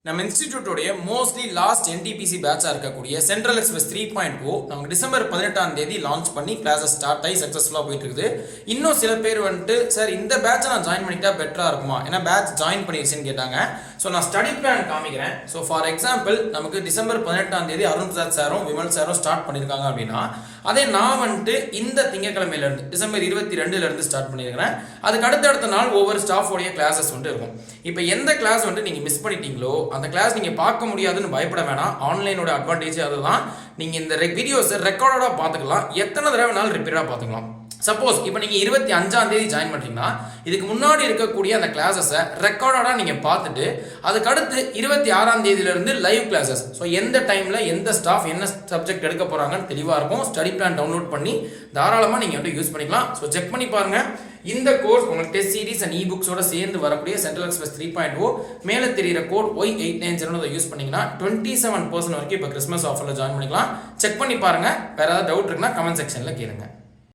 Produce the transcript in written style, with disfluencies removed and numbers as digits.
நம்ம இன்ஸ்டிடியூட்டோடைய mostly last NTPC பேட்சாக இருக்கக்கூடிய central express 3.0 நமக்கு டிசம்பர் 18ஆம் தேதி லான்ச் பண்ணி கிளாஸஸ் ஸ்டார்ட் ஆகி சக்ஸஸ்ஃபுல்லாக போயிட்டு இருக்குது. இன்னும் சில பேர் வந்துட்டு சார் இந்த பேட்சை நான் ஜாயின் பண்ணிட்டா பெட்டராக இருக்குமா, ஏன்னா பேட்ச் ஜாயின் பண்ணிடுச்சுன்னு கேட்டாங்க. ஸோ நான் ஸ்டடி பிளான் காமிக்கிறேன். ஸோ ஃபார் எக்ஸாம்பிள் நமக்கு டிசம்பர் 18ஆம் தேதி அருண் பிரசாத் சாரும் விமல் சாரும் ஸ்டார்ட் பண்ணியிருக்காங்க அப்படின்னா, அதே நான் வந்துட்டு இந்த திங்கக்கிழமையிலேருந்து டிசம்பர் 22 ஸ்டார்ட் பண்ணியிருக்கிறேன். அதுக்கு அடுத்த நாள் ஒவ்வொரு ஸ்டாஃபோடைய கிளாஸஸ் வந்துட்டு இருக்கும். இப்போ எந்த கிளாஸ் வந்துட்டு நீங்கள் மிஸ் பண்ணிட்டீங்களோ அந்த கிளாஸ் நீங்கள் பார்க்க முடியாதுன்னு பயப்பட வேணாம். ஆன்லைனோட அட்வான்டேஜ் அதுதான். நீங்கள் இந்த வீடியோஸை ரெக்கார்டடாக பார்த்துக்கலாம், எத்தனை தடவை வேணாலும் ரிப்பீட்டாக பார்த்துக்கலாம். சப்போஸ் இப்போ நீங்கள் 25ஆம் தேதி ஜாயின் பண்ணுறீங்கன்னா இதுக்கு முன்னாடி இருக்கக்கூடிய அந்த கிளாஸஸை ரெக்கார்டடாக நீங்கள் பார்த்துட்டு அதுக்கடுத்து 26ஆம் தேதியிலேருந்து லைவ் கிளாஸஸ். ஸோ எந்த டைமில் எந்த ஸ்டாஃப் என்ன சப்ஜெக்ட் எடுக்க போகிறாங்கன்னு தெளிவாக இருக்கும். ஸ்டடி பிளான் டவுன்லோட் பண்ணி தாராளமாக நீங்கள் வந்து யூஸ் பண்ணிக்கலாம். ஸோ செக் பண்ணி பாருங்கள். இந்த கோர்ஸ் உங்களுக்கு டெஸ்ட் சீரிஸ் அண்ட் இபுக்ஸோட சேர்ந்து வரக்கூடிய சென்ட்ரல் எக்ஸ்பிரஸ் 3.0 மேலே தெரிகிற கோட் Y890 யூஸ் பண்ணிங்கன்னா 27% வரைக்கும் இப்போ கிறிஸ்மஸ் ஆஃபரில் ஜாயின் பண்ணிக்கலாம். செக் பண்ணி பாருங்கள். வேறு ஏதாவது டவுட் இருக்குன்னா கமெண்ட் செக்ஷனில் கேளுங்க.